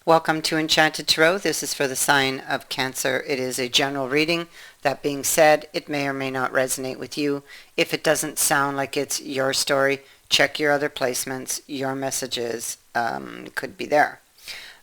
Welcome to Enchanted Tarot. This is for the sign of Cancer. It is a general reading. That being said, it may or may not resonate with you. If it doesn't sound like it's your story, check your other placements. Your messages could be there.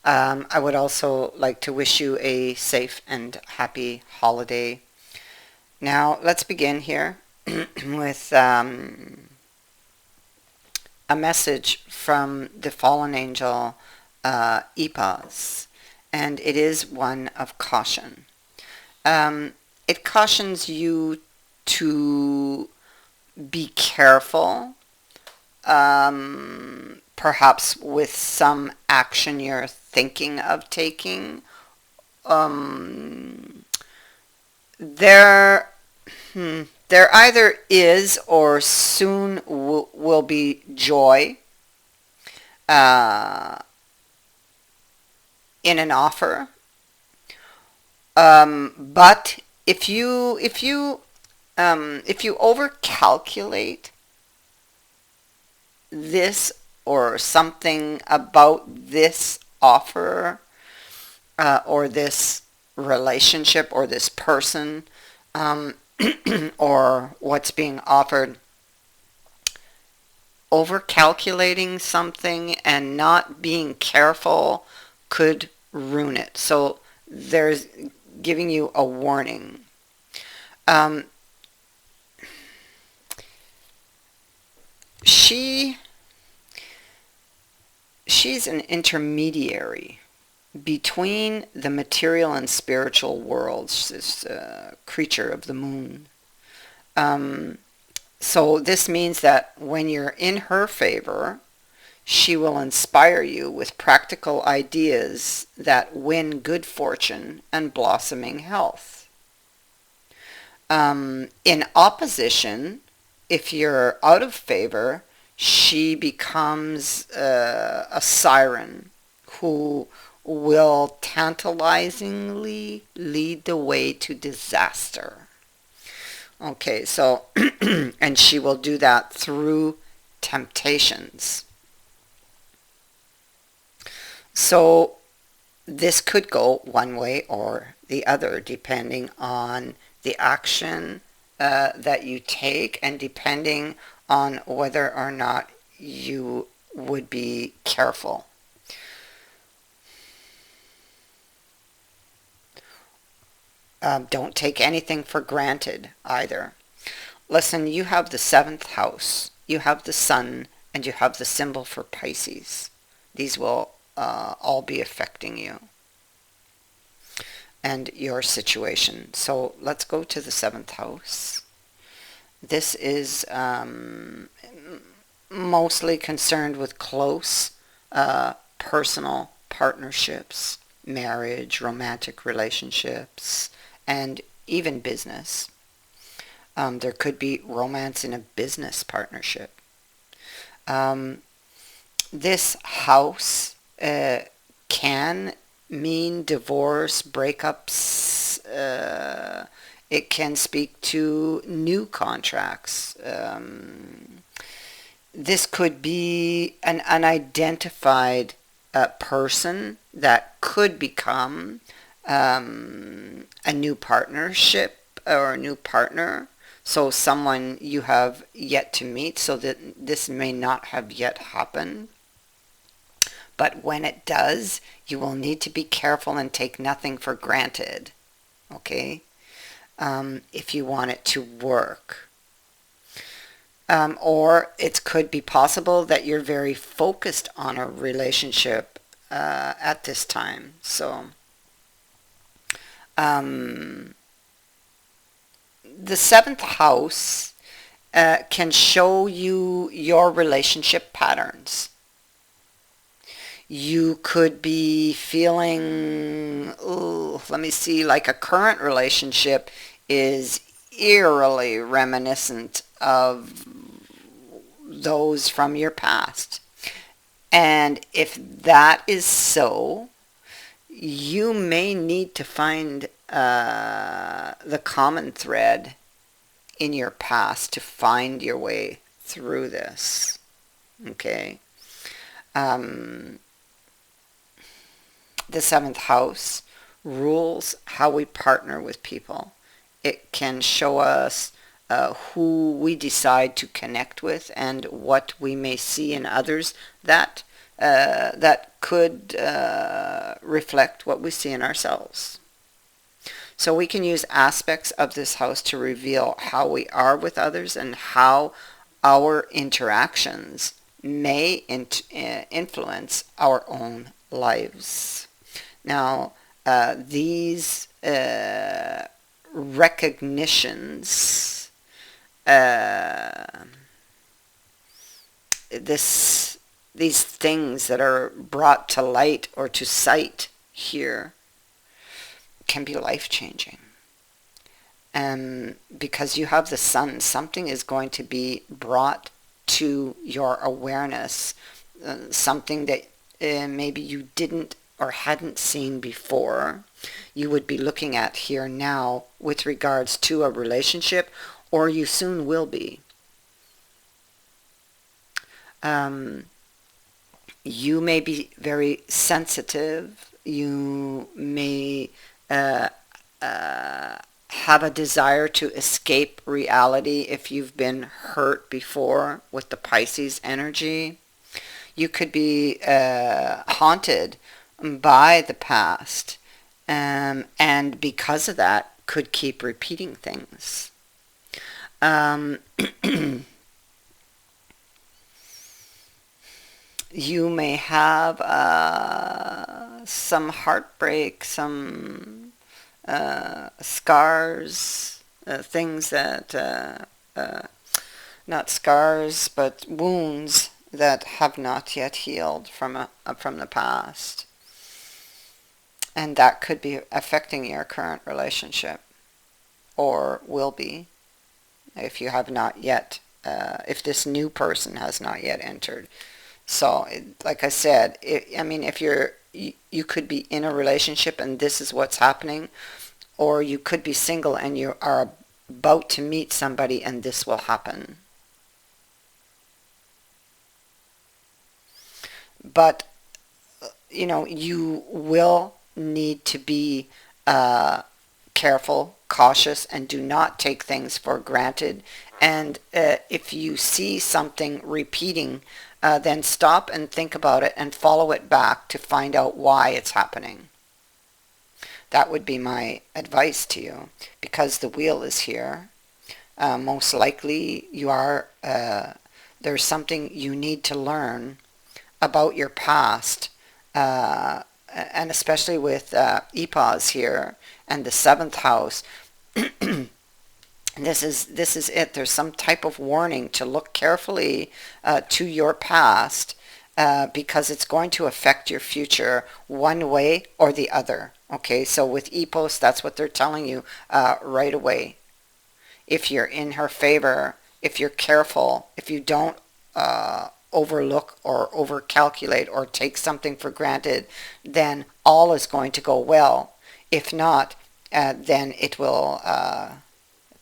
I would also like to wish you a safe and happy holiday. Now, let's begin here with a message from the fallen angel Epaz, and it is one of caution. It cautions you to be careful, perhaps with some action you're thinking of taking. There, there either is or soon will be joy uh, in an offer. But if you overcalculate this or something about this offer or this relationship or this person or what's being offered, overcalculating something and not being careful could ruin it. So there's giving you a warning. She's an intermediary between the material and spiritual worlds, this creature of the moon. So this means that when you're in her favor, she will inspire you with practical ideas that win good fortune and blossoming health. In opposition, if you're out of favor, she becomes a siren who will tantalizingly lead the way to disaster. Okay, so, and she will do that through temptations. So this could go one way or the other, depending on the action that you take and depending on whether or not you would be careful. Don't take anything for granted either. Listen, you have the 7th house, you have the sun, and you have the symbol for Pisces. These will all be affecting you and your situation. So let's go to the 7th house. This is mostly concerned with close personal partnerships, marriage, romantic relationships, and even business. There could be romance in a business partnership. This house can mean divorce, breakups. It can speak to new contracts. This could be an unidentified person that could become a new partnership or a new partner. So someone you have yet to meet, so that this may not have yet happened. But when it does, you will need to be careful and take nothing for granted, okay? If you want it to work. Or it could be possible that you're very focused on a relationship at this time. So, the 7th house can show you your relationship patterns. You could be feeling, let me see, like a current relationship is eerily reminiscent of those from your past. And if that is so, you may need to find the common thread in your past to find your way through this. Okay. the seventh house rules how we partner with people. It can show us who we decide to connect with and what we may see in others that that could reflect what we see in ourselves. So we can use aspects of this house to reveal how we are with others and how our interactions may influence our own lives. Now, these recognitions, uh, this these things that are brought to light or to sight here can be life changing. Because you have the sun, something is going to be brought to your awareness, something that maybe you didn't or hadn't seen before, you would be looking at here now with regards to a relationship, or you soon will be. Um, you may be very sensitive. You may uh, uh, have a desire to escape reality if you've been hurt before with the Pisces energy. You could be haunted by the past, and because of that, could keep repeating things. Um, you may have some heartbreak, some scars, things that, uh, not scars, but wounds that have not yet healed from the past. And that could be affecting your current relationship, or will be, if you have not yet, if this new person has not yet entered. So, like I said, I mean, if you could be in a relationship and this is what's happening, or you could be single and you are about to meet somebody and this will happen. But, you will need to be careful, cautious, and do not take things for granted. And if you see something repeating, then stop and think about it and follow it back to find out why it's happening. That would be my advice to you, because the wheel is here. Most likely there's something you need to learn about your past, and especially with EPOS here and the seventh house. This is it. There's some type of warning to look carefully to your past, because it's going to affect your future one way or the other. Okay, so with EPOS, that's what they're telling you right away. If you're in her favor, if you're careful, if you don't overlook or overcalculate or take something for granted, then all is going to go well. If not, then it will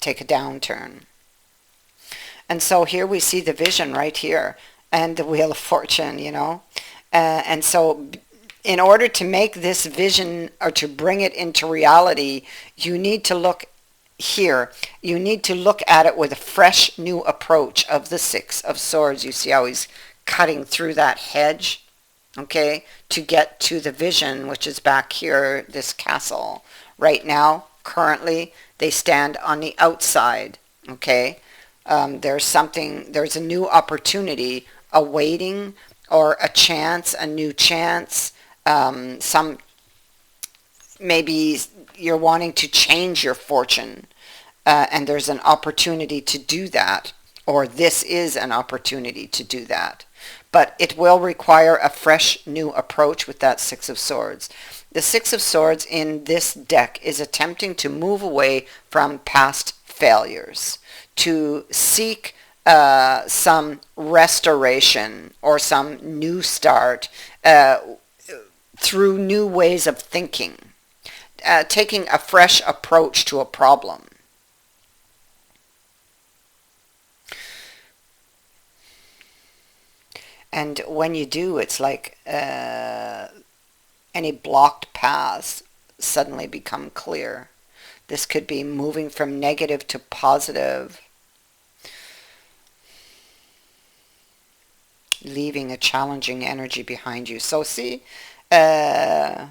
take a downturn. And so here we see the vision right here and the Wheel of Fortune. And so in order to make this vision or to bring it into reality, you need to look here. You need to look at it with a fresh new approach of the Six of Swords. You see how he's cutting through that hedge, okay, to get to the vision, which is back here, this castle. Right now, currently, they stand on the outside, okay? There's a new opportunity awaiting, or a chance, a new chance. Some maybe you're wanting to change your fortune, and there's an opportunity to do that, or this is an opportunity to do that. But it will require a fresh new approach with that Six of Swords. The Six of Swords in this deck is attempting to move away from past failures, to seek some restoration or some new start through new ways of thinking, taking a fresh approach to a problem. And when you do, it's like Any blocked paths suddenly become clear. This could be moving from negative to positive, leaving a challenging energy behind you. So see, uh,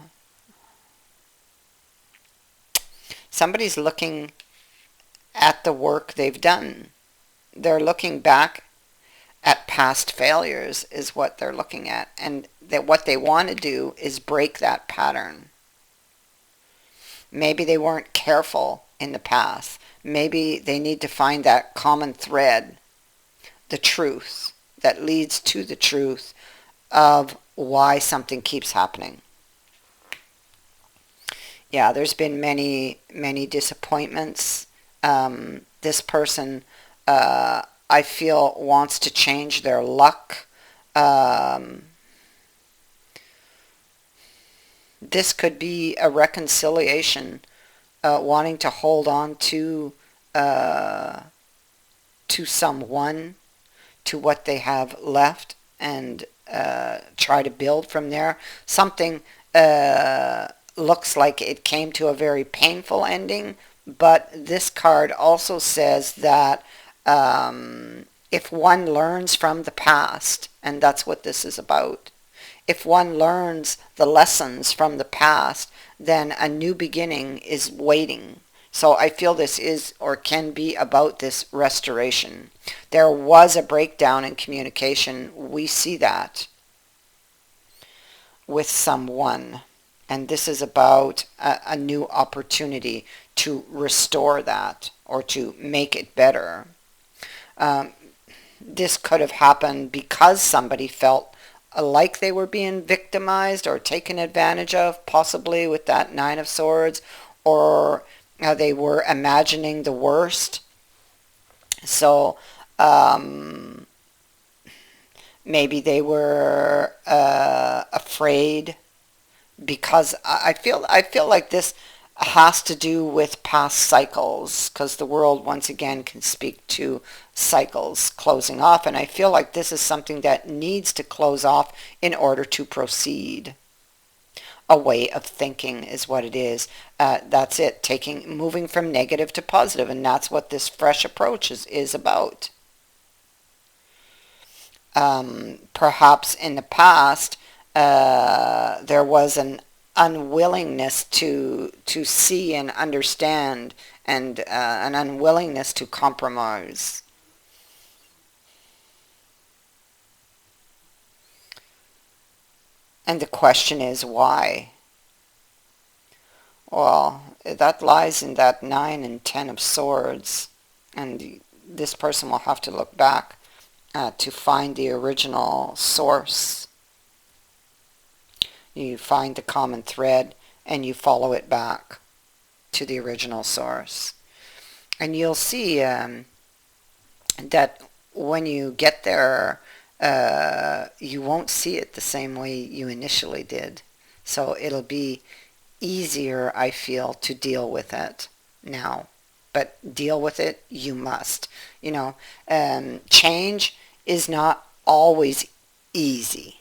somebody's looking at the work they've done. They're looking back at past failures is what they're looking at, and that what they want to do is break that pattern. Maybe they weren't careful in the past. Maybe they need to find that common thread, the truth that leads to the truth of why something keeps happening. Yeah, there's been many disappointments. This person, I feel, wants to change their luck. Um, this could be a reconciliation, wanting to hold on uh, to someone, to what they have left, and try to build from there. Something uh, looks like it came to a very painful ending, but this card also says that if one learns from the past, and that's what this is about, if one learns the lessons from the past, then a new beginning is waiting. So I feel this is or can be about this restoration. There was a breakdown in communication. We see that with someone. And this is about a new opportunity to restore that or to make it better. Um, this could have happened because somebody felt like they were being victimized or taken advantage of, possibly with that Nine of Swords, or they were imagining the worst. So um, maybe they were afraid, because I feel like this has to do with past cycles, because the world once again can speak to cycles closing off, and I feel like this is something that needs to close off in order to proceed. A way of thinking is what it is. That's it, moving from negative to positive, and that's what this fresh approach is about. Perhaps in the past there was an unwillingness to see and understand, and an unwillingness to compromise. And the question is why? Well, that lies in that 9 and 10 of Swords, and this person will have to look back to find the original source. You find the common thread and you follow it back to the original source. And you'll see that when you get there, you won't see it the same way you initially did. So it'll be easier, I feel, to deal with it now. But deal with it, you must. Change is not always easy.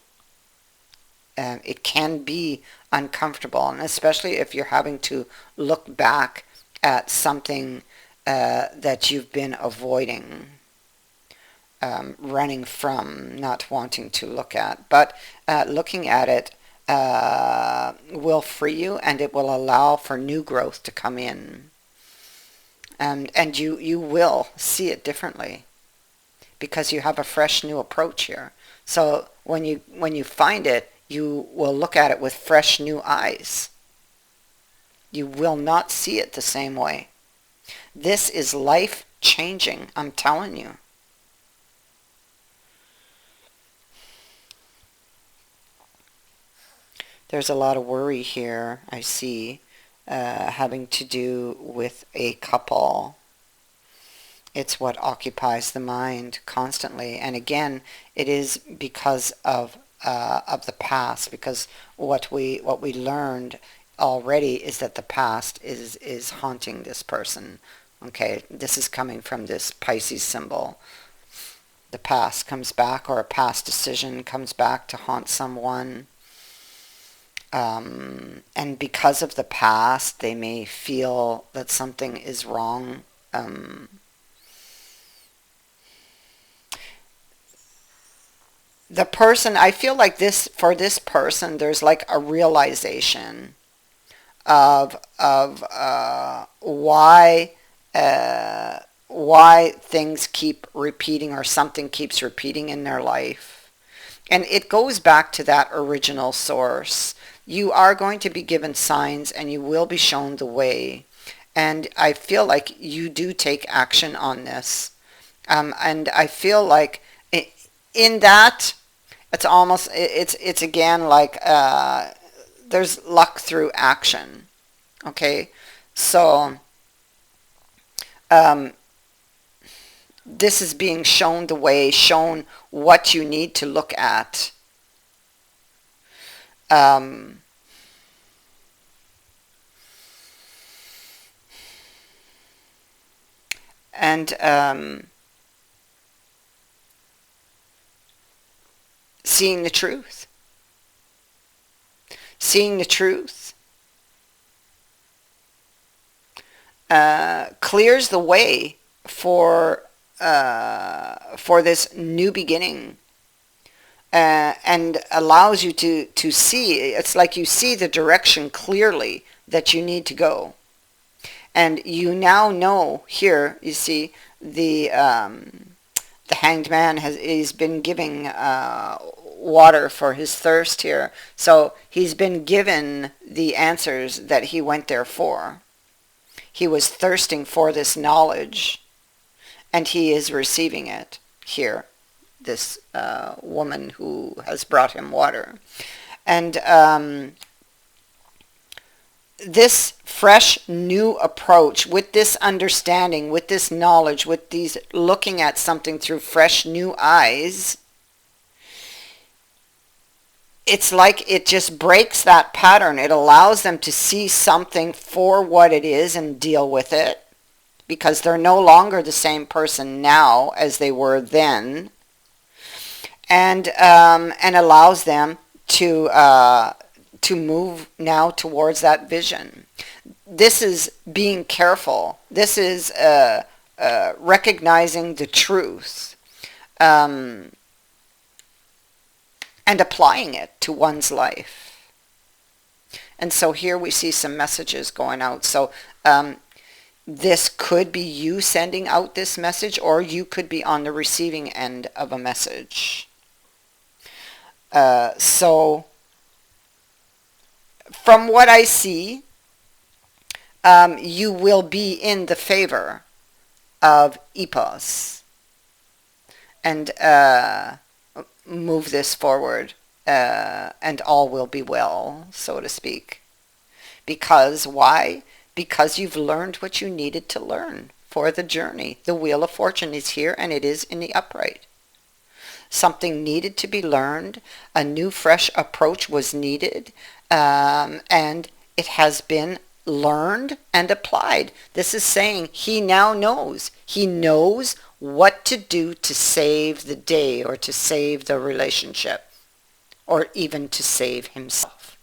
It can be uncomfortable, and especially if you're having to look back at something that you've been avoiding, running from, not wanting to look at. But looking at it will free you, and it will allow for new growth to come in. And you will see it differently, because you have a fresh new approach here. So when you find it, you will look at it with fresh new eyes. You will not see it the same way. This is life changing, I'm telling you. There's a lot of worry here, I see, having to do with a couple. It's what occupies the mind constantly. And again, it is because of the past, because what we learned already is that the past is haunting this person. Okay, this is coming from this Pisces symbol. The past comes back, or a past decision comes back to haunt someone. And because of the past, they may feel that something is wrong. Um, the person, I feel like this, for this person, there's like a realization of why things keep repeating or something keeps repeating in their life. And it goes back to that original source. You are going to be given signs and you will be shown the way. And I feel like you do take action on this. And I feel like in that, it's almost, it's again like there's luck through action. Okay? So um, this is being shown the way, shown what you need to look at. Um, and seeing the truth. Seeing the truth clears the way for this new beginning, and allows you to see. It's like you see the direction clearly that you need to go. And you now know here, you see, the hanged man he's been giving water for his thirst here. So he's been given the answers that he went there for. He was thirsting for this knowledge, and he is receiving it here, this woman who has brought him water. And this fresh new approach, with this understanding, with this knowledge, with these looking at something through fresh new eyes, it's like it just breaks that pattern. It allows them to see something for what it is and deal with it, because they're no longer the same person now as they were then, and allows them to move now towards that vision. This is being careful. This is recognizing the truth, and applying it to one's life. And so here we see some messages going out. So this could be you sending out this message, or you could be on the receiving end of a message. So from what I see, you will be in the favor of Epos, and move this forward, and all will be well, so to speak. Because why? Because you've learned what you needed to learn for the journey. The Wheel of Fortune is here, and it is in the upright. Something needed to be learned. A new, fresh approach was needed, and it has been learned and applied. This is saying he now knows. He knows what to do to save the day, or to save the relationship, or even to save himself.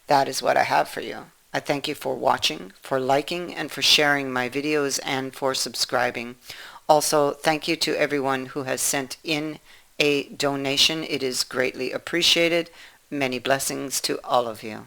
That is what I have for you. I thank you for watching, for liking, and for sharing my videos, and for subscribing. Also, thank you to everyone who has sent in a donation. It is greatly appreciated. Many blessings to all of you.